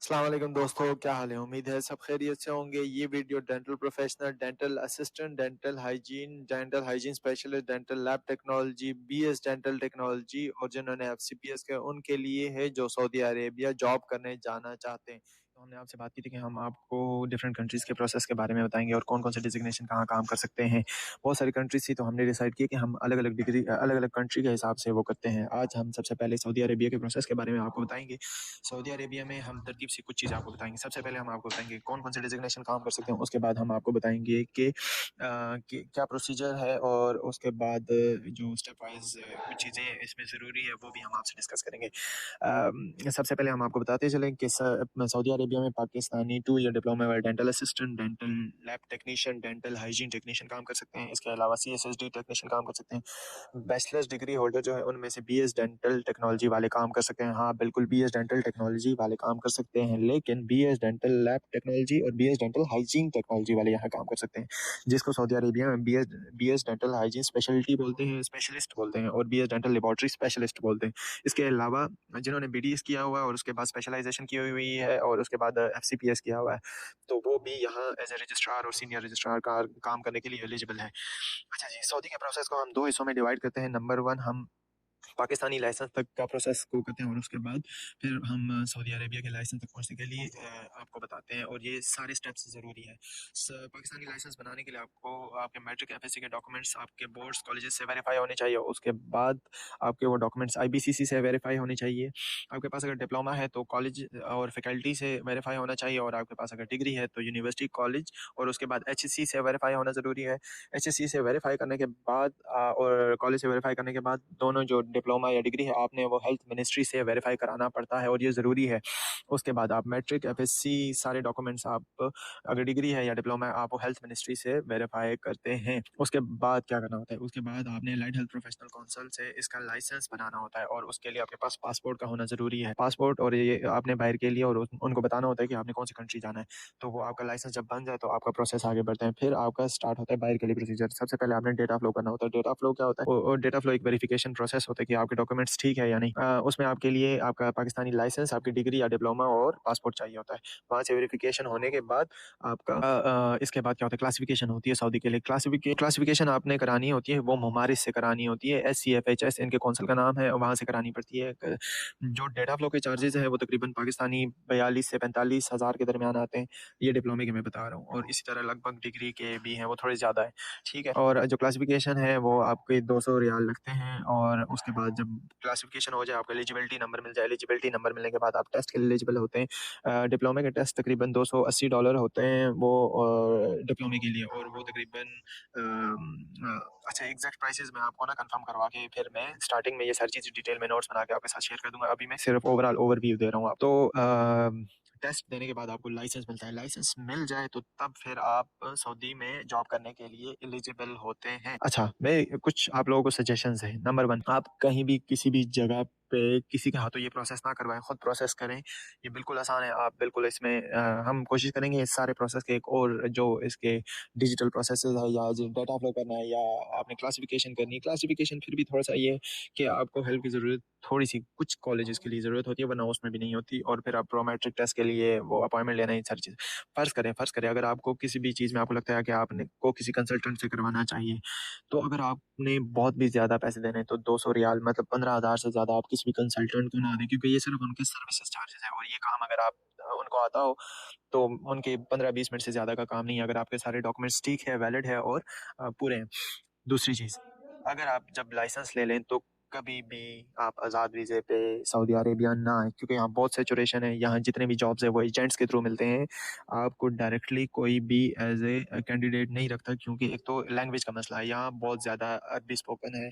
अस्सलाम वालेकुम दोस्तों, क्या हाल है? उम्मीद है सब खैरियत से होंगे। ये video dental professional, dental assistant, dental hygiene specialist, dental lab technology, BS dental technology और जिन्होंने एफसीपीएस के उनके लिए है जो सऊदी अरेबिया जॉब करने जाना चाहते हैं। तो हमने आपसे बात की थी कि हम आपको डिफरेंट कंट्रीज़ के प्रोसेस के बारे में बताएँगे और कौन-कौन से डेज़िग्नेशन कहाँ काम कर सकते हैं। बहुत सारी कंट्रीज़ थी तो हमने डिसाइड किया कि हम अलग-अलग कंट्री के हिसाब से वो करते हैं। आज हम सबसे पहले सऊदी अरेबिया के प्रोसेस के बारे में आपको बताएँगे। सऊदी अरेबिया में हम तरतीब से कुछ चीज़ें आपको बताएँगे। सबसे पहले हम आपको बताएँगे कौन-कौन से डेज़िग्नेशन काम कर सकते हैं। उसके बाद हम आपको बताएँगे कि क्या प्रोसीजर है और उसके बाद जो स्टेप वाइज़ कुछ चीज़ें इसमें ज़रूरी है वो भी हम आपसे डिस्कस करेंगे। सबसे पहले हम आपको बताते चलें कि सऊदी अरेबिया में पाकिस्तानी 2 ईयर डिप्लोमा वाले dental assistant, dental lab technician, dental hygiene technician काम कर सकते हैं। इसके अलावा सीएसएसडी टेक्नीशियन काम कर सकते हैं। बैचलर्स डिग्री होल्डर जो है उनमें से बीएस डेंटल टेक्नोलॉजी वाले काम कर सकते हैं। हाँ, बिल्कुल बीएस डेंटल टेक्नोलॉजी वाले काम कर सकते हैं, लेकिन बीएस डेंटल लैब टेक्नोलॉजी और बीएस डेंटल हाइजीन टेक्नोलॉजी वाले यहाँ काम कर सकते हैं, जिसको सऊदी अरेबिया में BS BS dental hygiene speciality बोलते हैं, स्पेशलिस्ट बोलते हैं और बीएस डेंटल लेबोरेटरी स्पेशलिस्ट बोलते हैं। इसके अलावा जिन्होंने बीडीएस किया हुआ है और उसके बाद स्पेशलाइजेशन की हुई है और उसके बाद एफसीपीएस किया हुआ है, तो वो भी यहाँ एज ए रजिस्ट्रार और सीनियर रजिस्ट्रार का काम करने के लिए एलिजिबल है। अच्छा जी, सऊदी के प्रोसेस को हम 2 हिस्सों में डिवाइड करते हैं। नंबर 1 हम पाकिस्तानी लाइसेंस तक का प्रोसेस को करते हैं और उसके बाद फिर हम सऊदी अरेबिया के लाइसेंस तक पहुँचने के लिए आपको बताते हैं और ये सारे स्टेप्स ज़रूरी है। पाकिस्तानी लाइसेंस बनाने के लिए आपको आपके मैट्रिक एफएससी के डॉक्यूमेंट्स आपके बोर्ड्स कॉलेजेस से वेरीफाई होने चाहिए। उसके बाद आपके वो डॉक्यूमेंट्स आईबीसीसी से वेरीफाई होने चाहिए। आपके पास अगर डिप्लोमा है तो कॉलेज और फैकल्टी से वेरीफाई होना चाहिए और आपके पास अगर डिग्री है तो यूनिवर्सिटी कॉलेज और उसके बाद एचएससी से वेरीफाई होना ज़रूरी है। एचएससी से वेरीफाई करने के बाद और कॉलेज से वेरीफाई करने के बाद दोनों जो डिप्लोमा या डिग्री है आपने वो हेल्थ मिनिस्ट्री से वेरीफाई कराना पड़ता है और ये ज़रूरी है। उसके बाद आप मैट्रिक एफएससी सारे डॉक्यूमेंट्स आप अगर डिग्री है या डिप्लोमा है आप वो हेल्थ मिनिस्ट्री से वेरीफाई करते हैं। उसके बाद क्या करना होता है, उसके बाद आपने लाइट हेल्थ प्रोफेशनल काउंसिल से इसका लाइसेंस बनाना होता है और उसके लिए आपके पास पासपोर्ट का होना ज़रूरी है। पासपोर्ट और ये आपने बाहर के लिए और उनको बताना होता है कि आपने कौन सी कंट्री जाना है। तो वो आपका लाइसेंस जब बन जाए तो आपका प्रोसेस आगे बढ़ता है। फिर आपका स्टार्ट होता है बाहर के लिए प्रोसीजर। सबसे पहले आपने डेटा फ्लो करना होता है। डेटा फ्लो क्या होता है? वो डेटा फ्लो एक वेरिफिकेशन प्रोसेस होता है कि आपके डॉक्यूमेंट्स ठीक है या नहीं। उसमें आपके लिए आपका पाकिस्तानी लाइसेंस, आपकी डिग्री या डिप्लोमा और पासपोर्ट चाहिए होता है। वहाँ से वेरिफिकेशन होने के बाद आपका इसके बाद क्या होता है, क्लासिफिकेशन होती है सऊदी के लिए। क्लासिफिकेशन आपने करानी होती है, वो मुमारिस से करानी होती है। एससीएफएचएस इनके कौंसिल का नाम है, वहाँ से करानी पड़ती है। जो डेटा फ्लो के चार्जेस है वो तकरीबन पाकिस्तानी 42 से 45 हज़ार के दरमियान आते हैं। ये डिप्लोमे के मैं बता रहा हूँ और इसी तरह लगभग डिग्री के भी हैं, वो थोड़े ज़्यादा है, ठीक है। और जो क्लासिफिकेशन है वो आपके 200 रियाल लगते हैं और उसके बाद जब क्लासिफिकेशन हो जाए आपको एलिजिबिलिटी नंबर मिल जाए। एलिजिबिलिटी नंबर मिलने के बाद आप टेस्ट के लिए एलिजिबल होते हैं। डिप्लोमे के टेस्ट तकरीबन $280 होते हैं वो डिप्लोमे के लिए और वो तकरीबन अच्छा एग्जैक्ट प्राइसेस मैं आपको ना कंफर्म करवा के फिर मैं स्टार्टिंग में ये सारी चीज़ें डिटेल में नोट्स बना के आपके साथ शेयर कर दूंगा। अभी मैं सिर्फ ओवरऑल ओवरव्यू दे रहा हूँ आप तो टेस्ट देने के बाद आपको लाइसेंस मिलता है। लाइसेंस मिल जाए तो तब फिर आप सऊदी में जॉब करने के लिए एलिजिबल होते हैं। अच्छा, मैं कुछ आप लोगों को सजेशंस है। नंबर 1 आप कहीं भी किसी भी जगह पे किसी के हाथों ये प्रोसेस ना करवाएं, खुद प्रोसेस करें। ये बिल्कुल आसान है। आप बिल्कुल इसमें हम कोशिश करेंगे इस सारे प्रोसेस के एक और जो इसके डिजिटल प्रोसेसेस है या जो डाटा फ्लो करना है या आपने क्लासिफिकेशन करनी है। क्लासिफिकेशन फिर भी थोड़ा सा ये है कि आपको हेल्प की ज़रूरत थोड़ी सी कुछ कॉलेजेस के लिए ज़रूरत होती है वरना उसमें भी नहीं होती और फिर आप प्रोमेट्रिक टेस्ट के लिए वो अपॉइंटमेंट लेना, ये सारी चीज़। फ़र्ज़ करें अगर आपको किसी भी चीज़ में आपको लगता है कि आपने को किसी कंसल्टेंट से करवाना चाहिए, तो अगर आपने बहुत भी ज़्यादा पैसे देने हैं तो 200 रियाल मतलब 15,000 से ज़्यादा आप किसी भी कंसल्टेंट को ना दें, क्योंकि ये सिर्फ़ उनके सर्विसेज़ चार्जेज़ है और ये काम अगर आप उनको आता हो तो उनके 15-20 मिनट से ज़्यादा का काम नहीं है अगर आपके सारे डॉक्यूमेंट्स ठीक है, वैलिड है और पूरे हैं। दूसरी चीज़, अगर आप जब लाइसेंस ले लें तो कभी भी आप आज़ाद वीज़े पे सऊदी अरेबिया ना आएँ, क्योंकि यहाँ बहुत सैचुरेशन है। यहाँ जितने भी जॉब्स हैं वो एजेंट्स के थ्रू मिलते हैं। आपको डायरेक्टली कोई भी एज़ ए कैंडिडेट नहीं रखता, क्योंकि एक तो लैंग्वेज का मसला है, यहाँ बहुत ज़्यादा अरबी स्पोकन है।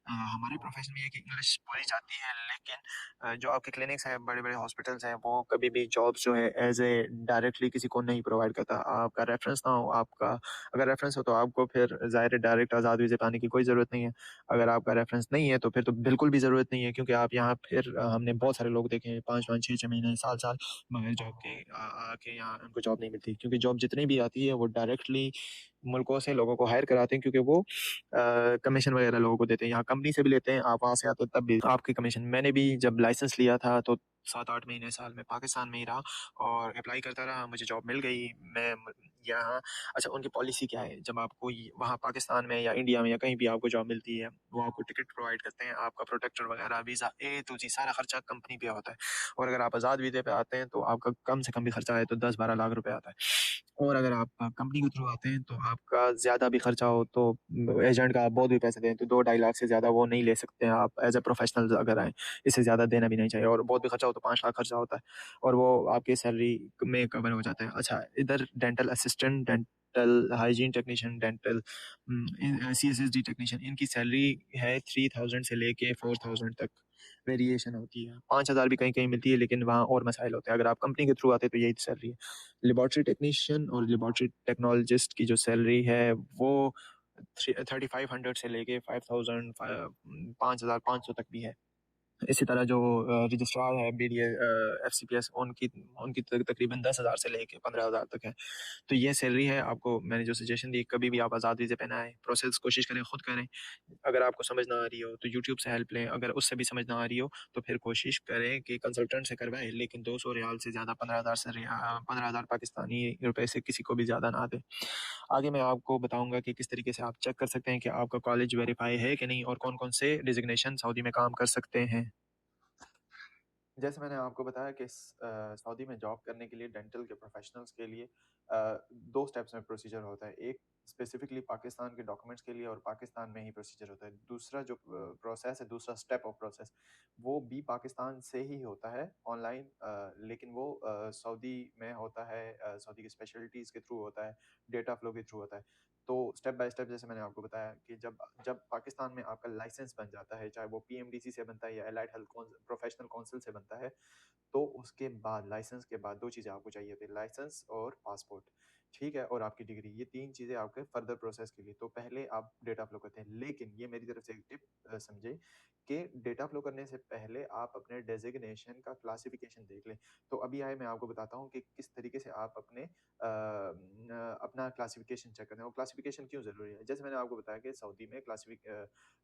हमारे प्रोफेशन में ये है कि इंग्लिश बोली जाती है, लेकिन जो आपके क्लिनिक्स हैं, बड़े-बड़े हॉस्पिटल्स हैं, वो कभी भी जॉब्स जो है एज़ ए डायरेक्टली किसी को नहीं प्रोवाइड करता। आपका रेफ़रेंस ना हो, आपका अगर रेफ़रेंस हो तो आपको फिर ज़ाहिर है डायरेक्ट आज़ाद वीज़े पे आने की कोई ज़रूरत नहीं है। अगर आपका रेफ़रेंस नहीं है तो फिर तो बिल्कुल भी ज़रूरत नहीं है, क्योंकि आप यहाँ फिर हमने बहुत सारे लोग देखे हैं 5-5, 6-6 महीने, साल-साल मगर जॉब के आके यहाँ उनको जॉब नहीं मिलती, क्योंकि जॉब जितनी भी आती है वो डायरेक्टली मुल्कों से लोगों को हायर कराते हैं, क्योंकि वो कमीशन वगैरह लोगों को देते हैं। यहाँ कंपनी से भी लेते हैं, आप वहाँ से आते हैं तब भी आपकी कमीशन। मैंने भी जब लाइसेंस लिया था तो 7-8 महीने साल में पाकिस्तान में ही रहा और अप्लाई करता रहा, मुझे जॉब मिल गई। मैं यहाँ, अच्छा उनकी पॉलिसी क्या है, जब आपको वहाँ पाकिस्तान में या इंडिया में या कहीं भी आपको जॉब मिलती है, वो आपको टिकट प्रोवाइड करते हैं, आपका प्रोटेक्टर वगैरह, वीज़ा, ए टू जी सारा खर्चा कंपनी पे होता है। और अगर आप आज़ाद वीज़े पे आते हैं तो आपका कम से कम भी खर्चा है तो 10-12 लाख रुपए आता है। और अगर आप कंपनी के थ्रू आते हैं तो आपका ज़्यादा भी खर्चा हो तो एजेंट का आप बहुत भी पैसे दें तो 2-2.5 लाख से ज़्यादा वो नहीं ले सकते हैं आप एज ए प्रोफेशनल अगर आए। इससे ज़्यादा देना भी नहीं चाहिए, और बहुत भी खर्चा हो तो 5 लाख खर्चा होता है, और वो आपकी सैलरी में कवर हो जाता है। अच्छा, इधर dental assistant, dental hygiene technician, dental CSSD technician, इनकी सैलरी है 3000 से लेके 4000 तक वेरिएशन होती है। 5000 भी कहीं कहीं मिलती है, लेकिन वहाँ और मसाइल होते हैं। अगर आप कंपनी के थ्रू आते हैं तो यही सैलरी है। लेबॉर्ट्री टेक्नीशियन और लेबॉर्ट्री टेक्नोलॉजिस्ट की जो सैलरी है वो 3500 से लेके 5000 5500 तक भी है। इसी तरह जो रजिस्ट्रार है BDA FCPS, उनकी उनकी तकरीबन 10,000 से लेके 15,000 तक है। तो ये सैलरी है। आपको मैंने जो सजेशन दी, कभी भी आप आज़ाद वीज़े पे ना आए, प्रोसेस कोशिश करें खुद करें। अगर आपको समझ ना आ रही हो तो यूट्यूब से हेल्प लें, अगर उससे भी समझ ना आ रही हो तो फिर कोशिश करें कि कंसल्टेंट से करवाएं, लेकिन 200 रियाल से ज़्यादा, 15,000 पाकिस्तानी रुपए से किसी को भी ज़्यादा ना दें। आगे मैं आपको बताऊंगा कि किस तरीके से आप चेक कर सकते हैं कि आपका कॉलेज वेरीफाई है कि नहीं, और कौन कौन से डिजिग्नेशन सऊदी में काम कर सकते हैं। जैसे मैंने आपको बताया कि सऊदी में जॉब करने के लिए डेंटल के प्रोफेशनल्स के लिए 2 स्टेप्स में प्रोसीजर होता है। एक स्पेसिफिकली पाकिस्तान के डॉक्यूमेंट्स के लिए और पाकिस्तान में ही प्रोसीजर होता है। दूसरा जो प्रोसेस है, दूसरा स्टेप ऑफ प्रोसेस, वो भी पाकिस्तान से ही होता है ऑनलाइन, लेकिन वो सऊदी में होता है, सऊदी की स्पेशलिटीज़ के थ्रू होता है, डेटा फ्लो के थ्रू होता है। तो स्टेप बाय स्टेप जैसे मैंने आपको बताया कि जब जब पाकिस्तान में आपका लाइसेंस बन जाता है, चाहे वो PMDC से बनता है या एलाइड हेल्थ प्रोफेशनल काउंसिल से बनता है, तो उसके बाद लाइसेंस के बाद 2 चीज़ें आपको चाहिए होती है, लाइसेंस और पासपोर्ट, ठीक है? और आपकी डिग्री, ये 3 चीज़ें आपके फर्दर प्रोसेस के लिए। तो पहले आप डेटा फ्लो करते हैं, लेकिन ये मेरी तरफ से एक टिप समझें कि डेटा फ्लो करने से पहले आप अपने डेज़िग्नेशन का क्लासिफ़िकेशन देख लें। तो अभी आइए मैं आपको बताता हूँ कि किस तरीके से आप अपना क्लासिफ़िकेशन चेक करते हैं, और क्लासिफ़िकेशन क्यों ज़रूरी है। जैसे मैंने आपको बताया कि सऊदी में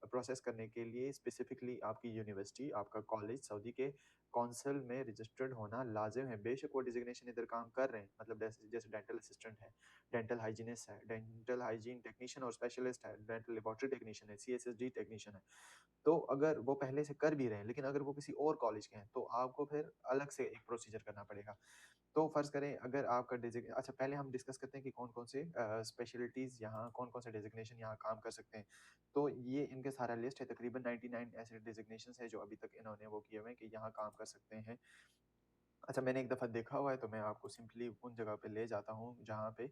प्रोसेस करने के लिए स्पेसिफ़िकली आपकी यूनिवर्सिटी, आपका कॉलेज सऊदी के कौंसल में रजिस्टर्ड होना लाज़िम है। बेशक वो डिज़िग्नेशन इधर काम कर रहे हैं, मतलब जैसे जैसे डेंटल असिस्टेंट है, डेंटल हाइजीनिस्ट है, डेंटल हाइजीन टेक्नीशियन और स्पेशलिस्ट है, डेंटल लैबोरेटरी टेक्नीशियन है, CSSD टेक्नीशियन है। तो अगर वो पहले से कर भी रहे हैं, लेकिन अगर वो किसी और कॉलेज के हैं, तो आपको फिर अलग से एक प्रोसीजर करना पड़ेगा। तो फ़र्ज़ करें अगर आपका अच्छा, पहले हम डिस्कस करते हैं कि कौन-कौन से स्पेशलिटीज़ यहाँ, कौन-कौन से डेज़िग्नेशन यहाँ काम कर सकते हैं। तो ये इनका सारा लिस्ट है, तकरीबन 99 ऐसे डेज़िग्नेशंस हैं जो अभी तक इन्होंने वो किए हुए हैं कि यहाँ काम कर सकते हैं। अच्छा, मैंने एक दफ़ा देखा हुआ है तो मैं आपको सिंपली उन जगह पे ले जाता हूँ जहाँ पे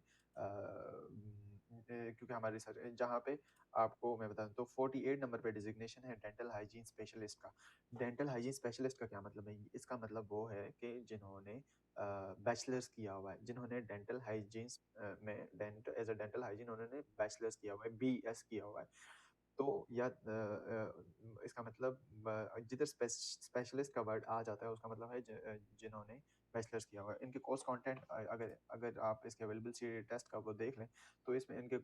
क्योंकि हमारे रिसर्च जहाँ पे आपको मैं बता दूँ तो 48 नंबर पे डिज़िग्नेशन है डेंटल हाइजीन स्पेशलिस्ट का। डेंटल हाइजीन स्पेशलिस्ट का क्या मतलब है? इसका मतलब वो है कि जिन्होंने बैचलर्स किया हुआ है, जिन्होंने डेंटल में एज़ अ डेंटल हाइजीन उन्होंने बैचलर्स किया हुआ है, BS किया हुआ है। तो या इसका मतलब जिधर स्पेशलिस्ट का वर्ड आ जाता है उसका मतलब है जिन्होंने बैचलर्स किया हुआ है। इनके कोर्स कंटेंट अगर अगर आप इसके अवेलेबिलिटी टेस्ट का वो देख लें तो इसमें इनके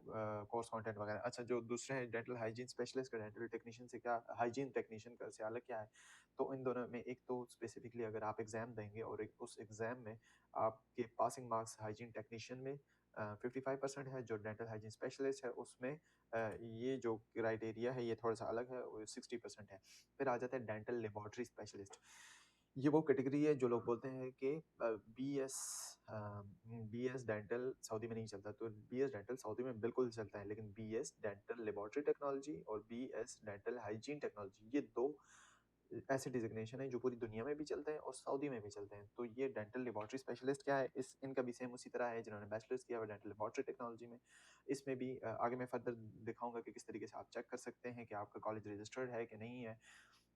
कोर्स कंटेंट वगैरह। अच्छा, जो दूसरे हैं डेंटल हाइजीन स्पेशलिस्ट का डेंटल टेक्नीशियन से क्या, हाइजीन टेक्नीशियन का से अलग क्या है? तो इन दोनों में एक तो स्पेसिफिकली अगर आप एग्जाम देंगे और एक उस एग्जाम में आपके पासिंग मार्क्स हाइजीन टेक्नीशियन में 55% है, जो डेंटल हाइजीन स्पेशलिस्ट है उसमें ये जो क्राइटेरिया है ये थोड़ा-सा अलग है, वो 60% है। फिर आ जाता है डेंटल लैबोरेटरी स्पेशलिस्ट। ये वो कैटेगरी है जो लोग बोलते हैं कि बीएस अ, बीएस डेंटल सऊदी में नहीं चलता, तो बीएस डेंटल सऊदी में बिल्कुल चलता है, लेकिन बीएस डेंटल लैबोरेटरी टेक्नोलॉजी और बीएस डेंटल हाइजीन टेक्नोलॉजी, ये 2 ऐसे डिज़िग्नेशन हैं जो पूरी दुनिया में भी चलते हैं और सऊदी में भी चलते हैं। तो ये डेंटल लैबोरेटरी स्पेशलिस्ट क्या है, इस इनका भी सेम उसी तरह है जिन्होंने बैचलर्स किया हुआ है डेंटल लैबोरेटरी टेक्नोलॉजी में। इसमें भी आगे मैं फर्दर दिखाऊँगा कि किस तरीके से आप चेक कर सकते हैं कि आपका कॉलेज रजिस्टर्ड है कि नहीं है।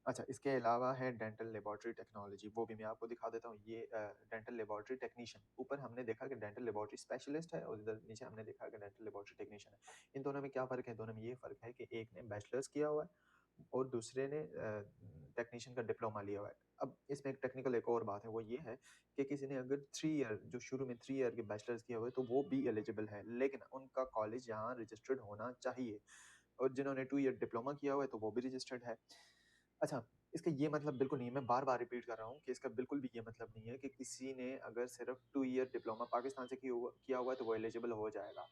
अच्छा, इसके अलावा है डेंटल लैबोरेटरी टेक्नोलॉजी, वो भी मैं आपको दिखा देता हूँ। ये डेंटल लैबोरेटरी टेक्नीशियन, ऊपर हमने देखा कि डेंटल लैबोरेटरी स्पेशलिस्ट है और इधर नीचे हमने देखा कि डेंटल लैबोरेटरी टेक्नीशियन है। इन दोनों में क्या फ़र्क है? दोनों में ये फ़र्क है कि एक ने बैचलर्स किया हुआ है और दूसरे ने टेक्नीशियन का डिप्लोमा लिया हुआ है। अब इसमें एक टेक्निकल एक और बात है, वो ये है कि किसी ने अगर 3 ईयर जो शुरू में 3 ईयर के बैचलर्स किया हुआ है तो वो भी एलिजिबल है, लेकिन उनका कॉलेज यहाँ रजिस्टर्ड होना चाहिए। और जिन्होंने 2 ईयर डिप्लोमा किया हुआ है तो वो भी रजिस्टर्ड है। अच्छा, इसका ये मतलब बिल्कुल नहीं है, मैं बार-बार रिपीट कर रहा हूँ कि इसका बिल्कुल भी ये मतलब नहीं है कि किसी ने अगर सिर्फ 2 ईयर डिप्लोमा पाकिस्तान से किया हुआ है तो वो एलिजिबल हो जाएगा।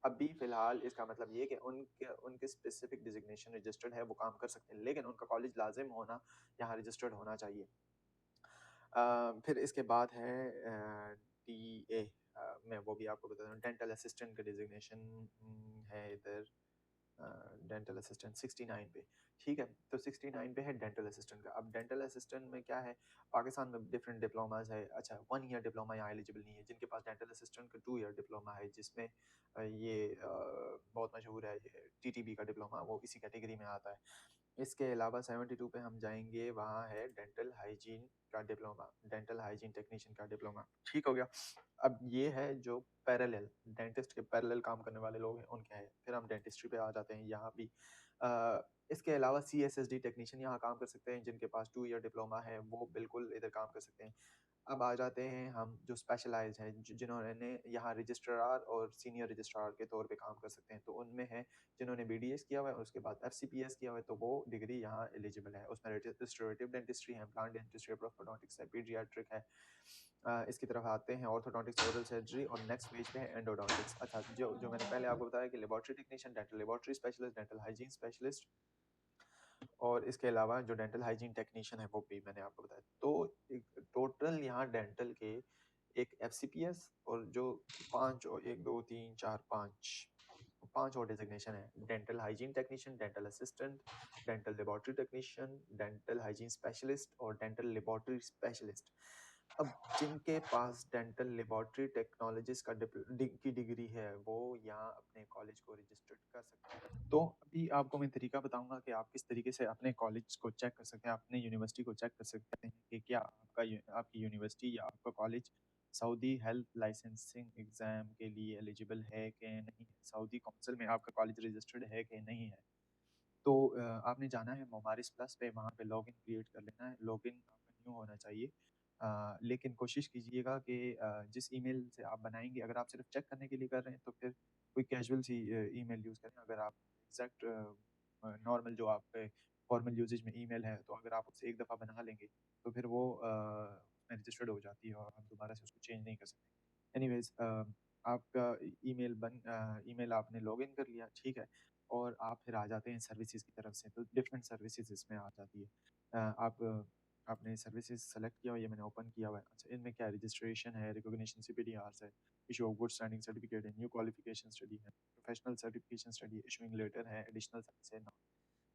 अभी फ़िलहाल इसका मतलब ये है कि उनके उनके स्पेसिफिक डेज़िग्नेशन रजिस्टर्ड है, वो काम कर सकते हैं, लेकिन उनका कॉलेज लाज़िम होना यहाँ रजिस्टर्ड होना चाहिए। फिर इसके बाद है टीए, मैं वो भी आपको बता दूँ, डेंटल असिस्टेंट का डेज़िग्नेशन है इधर, डेंटल असिस्टेंट 69 पे, ठीक है? तो 69 पे है डेंटल असिस्टेंट का। अब डेंटल असिस्टेंट में क्या है, पाकिस्तान में डिफरेंट डिप्लोमास है। अच्छा, 1 ईयर डिप्लोमा यहाँ एलिजिबल नहीं है, जिनके पास डेंटल असिस्टेंट का 2 ईयर डिप्लोमा है, जिसमें बहुत मशहूर है ये टीटीबी का डिप्लोमा, वो इसी कैटेगरी में आता है। इसके अलावा 72 पे हम जाएँगे, वहाँ है डेंटल हाइजीन का डिप्लोमा, डेंटल हाइजीन टेक्नीशियन का डिप्लोमा, ठीक हो गया? अब ये है जो पैरेलल, डेंटिस्ट के पैरेलल काम करने वाले लोग हैं, उनके हैं। फिर हम डेंटिस्ट्री पे आ जाते हैं, यहाँ भी इसके अलावा सीएसएसडी टेक्नीशियन यहाँ काम कर सकते हैं, जिनके पास 2 ईयर डिप्लोमा है, वो बिल्कुल इधर काम कर सकते हैं। अब आ जाते हैं हम जो स्पेशलाइज़ हैं, जिन्होंने यहाँ रजिस्ट्रार और सीनियर रजिस्ट्रार के तौर पे काम कर सकते हैं। तो उनमें हैं जिन्होंने बीडीएस किया हुआ है और उसके बाद एफसीपीएस किया हुआ है, तो वो डिग्री यहाँ एलिजिबल है। उसमें रिस्टोरेटिव डेंटिस्ट्री है, इम्प्लांट डेंटिस्ट्री है, प्रोस्थोडोंटिक्स है, पीडियाट्रिक है। इसकी तरफ आते हैं ऑर्थोडोंटिक्स, ओरल सर्जरी और नेक्स्ट पेज पे है एंडोडोंटिक्स। अच्छा, जो जो मैंने पहले आपको बताया कि laboratory technician, dental laboratory specialist, dental hygiene specialist और इसके अलावा जो डेंटल हाइजीन टेक्नीशियन है वो भी मैंने आपको बताया। तो एक टोटल यहाँ डेंटल के एक एफसीपीएस और जो 5 और 1 2 3 4 5 और डेजिग्नेशन है, dental hygiene technician, dental assistant, dental laboratory technician, dental hygiene specialist और डेंटल लेबोरेटरी स्पेशलिस्ट। अब जिनके पास डेंटल लेबोरेटरी टेक्नोलॉजिस्ट का की डिग्री है, वो यहाँ अपने कॉलेज को रजिस्टर्ड कर सकते हैं। तो अभी आपको मैं तरीका बताऊँगा कि आप किस तरीके से अपने कॉलेज को चेक कर सकते हैं, अपने यूनिवर्सिटी को चेक कर सकते हैं कि क्या आपकी यूनिवर्सिटी या आपका college Saudi health licensing exam के लिए एलिजिबल है कि नहीं है, सऊदी काउंसिल में आपका कॉलेज रजिस्टर्ड है कि नहीं है। तो आपने जाना है मोमारिस प्लस पे, वहाँ पे लॉगिन क्रिएट कर लेना है, लॉगिन आपका न्यू होना चाहिए। लेकिन कोशिश कीजिएगा कि जिस ईमेल से आप बनाएँगे, अगर आप सिर्फ़ चेक करने के लिए कर रहे हैं तो फिर कोई कैजुअल सी ईमेल यूज़ करें। अगर आप एग्ज़ैक्ट नॉर्मल जो आपके फॉर्मल यूसेज में ईमेल है, तो अगर आप उससे एक दफ़ा बना लेंगे, तो फिर वो उसमें रजिस्टर्ड हो जाती है और आप दोबारा से उसको चेंज नहीं कर सकते। एनीवेज़, आपका ईमेल आपने लॉगिन कर लिया, ठीक है? और आप फिर आ जाते हैं सर्विसेज़ की तरफ से, तो डिफरेंट सर्विसेज़ इसमें आ जाती है। आपने सर्विसेज़ सेलेक्ट किया हुआ है, ये मैंने ओपन किया हुआ है। अच्छा, इनमें क्या है, रजिस्ट्रेशन है, रिकॉग्निशन सीपीडीआरस है, issue of good standing certificate है, न्यू क्वालिफिकेशन स्टडी है, प्रोफेशनल सर्टिफिकेशन स्टडी है, इशूइंग लेटर है, एडिशनल सर्विस है।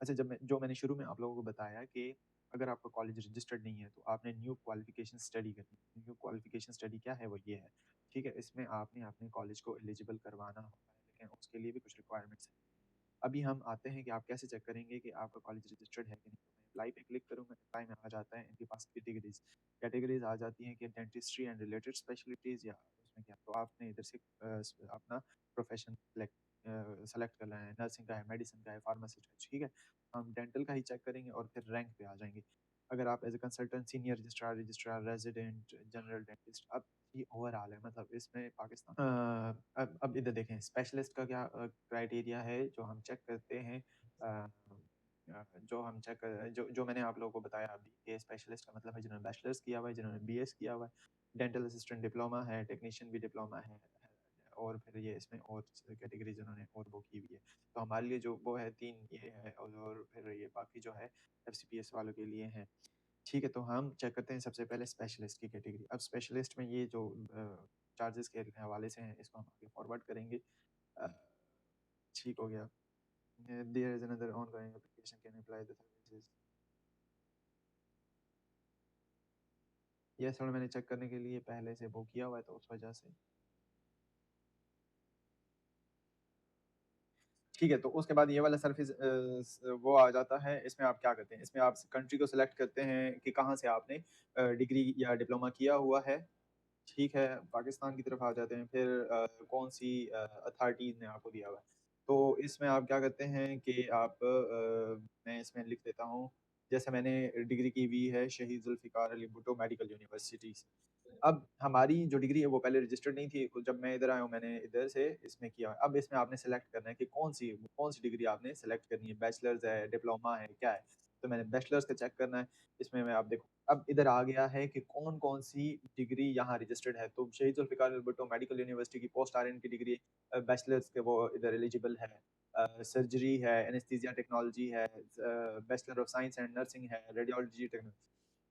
अच्छा, जो मैंने शुरू में आप लोगों को बताया कि अगर आपका कॉलेज रजिस्टर्ड नहीं है, तो आपने न्यू क्वालिफिकेशन स्टडी करनी है। न्यू क्वालिफिकेशन स्टडी क्या है, वो ये है, ठीक है? इसमें आपने अपने कॉलेज को एलिजिबल करवाना होता है, लेकिन उसके लिए भी कुछ रिक्वायरमेंट्स हैं। अभी हम आते हैं कि आप कैसे चेक करेंगे कि आपका कॉलेज रजिस्टर्ड है कि नहीं। तो मैं अप्लाई पे क्लिक करूँगा, अप्लाई में आ जाता है इनके पास कैटेगरीज़। कैटेगरीज़ आ जाती हैं कि डेंटिस्ट्री एंड रिलेटेड स्पेशलिटीज़, या उसमें क्या, तो आपने इधर से अपना प्रोफ़ेशन सेलेक्ट करना है, नर्सिंग का है, मेडिसिन का है, फार्मासिस्ट का है, ठीक है? हम डेंटल का ही चेक करेंगे और फिर रैंक पे आ जाएँगे। अगर आप as a consultant, senior registrar, registrar, resident, general dentist, अब ये ओवरऑल है, मतलब इसमें पाकिस्तान अब इधर देखें स्पेशलिस्ट का क्या क्राइटेरिया है जो हम चेक करते हैं। जो हम चेक जो जो मैंने आप लोगों को बताया अभी, ये स्पेशलिस्ट का मतलब है जिन्होंने बैचलर्स किया हुआ है, जिन्होंने बीएस किया हुआ है, डेंटल असिस्टेंट डिप्लोमा है, टेक्नीशियन भी डिप्लोमा है, और फिर ये इसमें और कैटेगरी जिन्होंने और वो की हुई है। तो हमारे लिए जो वो है 3 ये है, और फिर ये बाकी जो है एफसीपीएस वालों के लिए हैं। ठीक है, तो हम चेक करते हैं सबसे पहले स्पेशलिस्ट की कैटेगरी। अब स्पेशलिस्ट में ये जो चार्जेस के हवाले से हैं, इसको हम आगे फॉरवर्ड करेंगे। अ, ठीक हो गया। There is another ongoing application can apply the services. ये थोड़ा मैंने चेक करने के लिए पहले से वो किया हुआ है, तो उस वजह से। ठीक है, तो उसके बाद ये वाला सर्विस वो आ जाता है। इसमें आप क्या करते हैं, इसमें आप कंट्री को सिलेक्ट करते हैं कि कहाँ से आपने डिग्री या डिप्लोमा किया हुआ है। ठीक है, पाकिस्तान की तरफ आ जाते हैं, फिर कौन-सी अथॉरिटीज़ ने आपको दिया हुआ है। तो इसमें आप क्या करते हैं कि आप मैं इसमें लिख देता हूँ जैसे मैंने डिग्री की हुई है शहीद जुल्फ़िकार अली भुट्टो मेडिकल यूनिवर्सिटी से। अब हमारी जो डिग्री है वो पहले रजिस्टर्ड नहीं थी, जब मैं इधर आया हूँ मैंने इधर से इसमें किया है। अब इसमें आपने सेलेक्ट करना है कि कौन-सी डिग्री आपने सेलेक्ट करनी है, बैचलर्स है, डिप्लोमा है, क्या है? तो मैंने बैचलर्स का चेक करना है, इसमें मैं आप देखो अब इधर आ गया है कि कौन-कौन सी डिग्री यहाँ रजिस्टर्ड है, तो शहीद जुल्फ़िकार अली भुट्टो मेडिकल यूनिवर्सिटी की पोस्ट आरएन की डिग्री बैचलर्स के वो इधर एलिजिबल है। सर्जरी है, एनेस्थीसिया टेक्नोलॉजी है, bachelor of science and nursing है, रेडियोलॉजी टेक्नोलॉजी।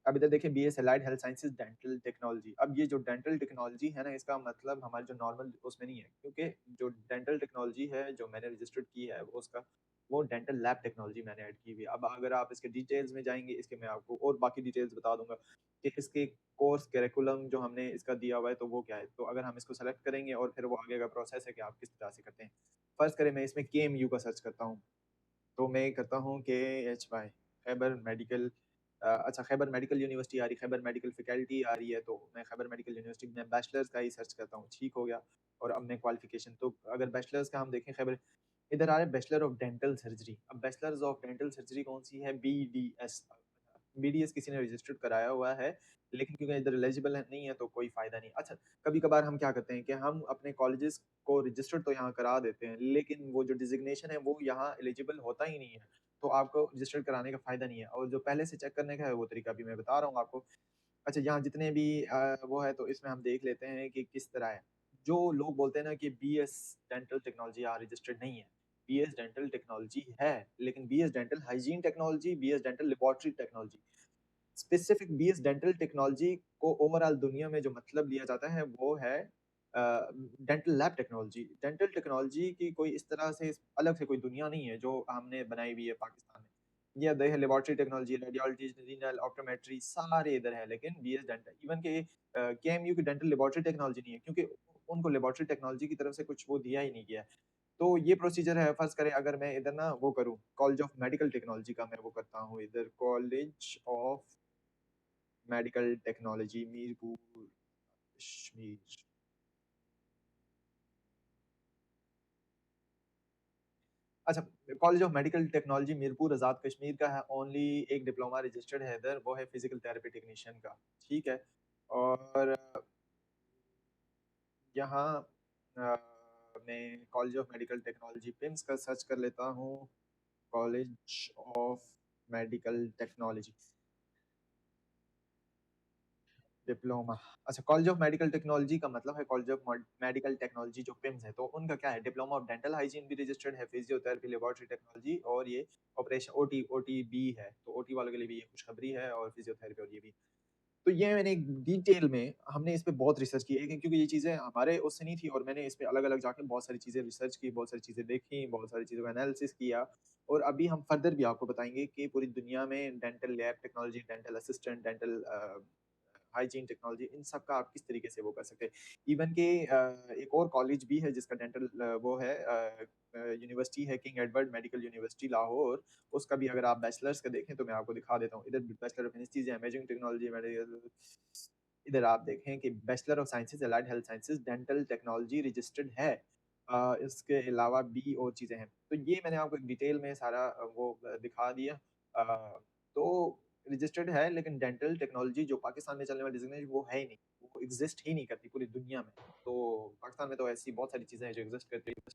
अब इधर देखिए BS allied health sciences dental technology. अब ये जो डेंटल टेक्नोलॉजी है ना, इसका मतलब हमारे जो नॉर्मल उसमें नहीं है, क्योंकि जो डेंटल टेक्नोलॉजी है जो मैंने रजिस्टर्ड की है वो उसका वो डेंटल लैब टेक्नोलॉजी मैंने ऐड की हुई है। अब अगर आप इसके डिटेल्स में जाएंगे, इसके मैं आपको और बाकी डिटेल्स बता दूंगा कि इसके कोर्स करिकुलम जो हमने इसका दिया हुआ है तो वो क्या है। तो अगर हम इसको सेलेक्ट करेंगे और फिर वो आगे का प्रोसेस है कि आप किस तरह से करते हैं। फर्स्ट करें, मैं इसमें के का सर्च करता हूँ, तो मैं करता हूँ KHY खैबर मेडिकल। अच्छा, खैबर मेडिकल यूनिवर्सिटी आ रही, खैबर मेडिकल फैकल्टी आ रही है, तो मैं खैबर मेडिकल यूनिवर्सिटी में बैचलर्स का ही सर्च करता हूँ, ठीक हो गया। और अब मैं क्वालिफिकेशन, तो अगर बैचलर्स का हम देखें खैबर, इधर आ रहा है बैचलर ऑफ डेंटल सर्जरी। अब बैचलर्स ऑफ डेंटल सर्जरी कौन सी है? BDS। BDS किसी ने रजिस्टर्ड कराया हुआ है, लेकिन क्योंकि इधर एलिजिबल नहीं है तो कोई फायदा नहीं। अच्छा, कभी कभार हम क्या करते हैं कि हम अपने कॉलेजेस को रजिस्टर्ड तो यहाँ करा देते हैं, लेकिन वो जो डिजिग्नेशन है वो यहाँ एलिजिबल होता ही नहीं है, तो आपको रजिस्टर्ड कराने का फायदा नहीं है। और जो पहले से चेक करने का है वो तरीका भी मैं बता रहा हूँ आपको। अच्छा, यहाँ जितने भी वो है तो इसमें हम देख लेते हैं कि किस तरह है। जो लोग बोलते हैं ना कि BS डेंटल टेक्नोलॉजी यहाँ रजिस्टर्ड नहीं है, BS डेंटल टेक्नोलॉजी है, लेकिन BS dental hygiene technology, BS dental laboratory technology, specific BS dental technology को ओवरऑल दुनिया में जो मतलब लिया जाता है वो है dental lab technology. Dental technology की कोई इस तरह से अलग से कोई दुनिया नहीं है जो हमने बनाई हुई है पाकिस्तान में। ये दे है laboratory technology, radiology, renal, optometry सारे इधर है, लेकिन BS डेंटल, इवन के KMU की डेंटल लेबोरेटरी टेक्नोलॉजी नहीं है, क्योंकि उनको लेबोरेटरी टेक्नोलॉजी की तरफ से कुछ वो दिया ही नहीं गया है। तो ये प्रोसीजर है। फर्स्ट करें, अगर मैं इधर ना वो करूँ, कॉलेज ऑफ मेडिकल टेक्नोलॉजी का मैं वो करता हूँ, इधर college of medical technology Mirpur Kashmir. अच्छा, college of medical technology Mirpur Azad Kashmir का है, ओनली एक डिप्लोमा रजिस्टर्ड है इधर, वो है फिजिकल थेरेपी टेक्नीशियन का, ठीक है। और यहाँ मैं college of medical technology PIMS का सर्च कर लेता हूँ, college of medical technology diploma. अच्छा, कॉलेज ऑफ मेडिकल टेक्नोलॉजी का मतलब है कॉलेज ऑफ मेडिकल टेक्नोलॉजी जो पिम्स है, तो उनका क्या है, डिप्लोमा ऑफ डेंटल हाइजीन भी रजिस्टर्ड है, फिजियोथेरेपी लेबोरेटरी टेक्नोलॉजी, और ये ऑपरेशन OT भी है, तो OT वालों के लिए भी ये खुशखबरी है, और फिजियोथेरेपी और ये भी। तो ये मैंने एक डिटेल में हमने इस पे बहुत रिसर्च की है, क्योंकि ये चीज़ें हमारे उससे नहीं थी, और मैंने इस पे अलग-अलग जाके बहुत सारी चीज़ें रिसर्च की, बहुत सारी चीज़ें देखी, बहुत सारी चीज़ों का एनालिसिस किया। और अभी हम फर्दर भी आपको बताएँगे कि पूरी दुनिया में dental lab technology, dental assistant, dental hygiene technology, इन सब का आप किस तरीके से वो कर सकते हैं। इवन के एक और कॉलेज भी है जिसका डेंटल वो है यूनिवर्सिटी है, king Edward medical university Lahore. उसका भी अगर आप बैचलर्स का देखें तो मैं आपको दिखा देता हूँ। इधर bachelor of anaesthesia, imaging technology, medical, इधर आप देखें कि bachelor of sciences allied health sciences dental technology registered है। इसके अलावा भी और चीज़ें हैं। तो ये मैंने आपको एक डिटेल में सारा वो दिखा दिया। तो रजिस्टर्ड है, लेकिन डेंटल टेक्नोलॉजी जो पाकिस्तान में चलने वाली डिजिग्नेशन वो है ही नहीं, वो एग्जिस्ट ही नहीं करती पूरी दुनिया में। तो पाकिस्तान में तो ऐसी बहुत सारी चीज़ें हैं जो एग्जिस्ट करती हैं।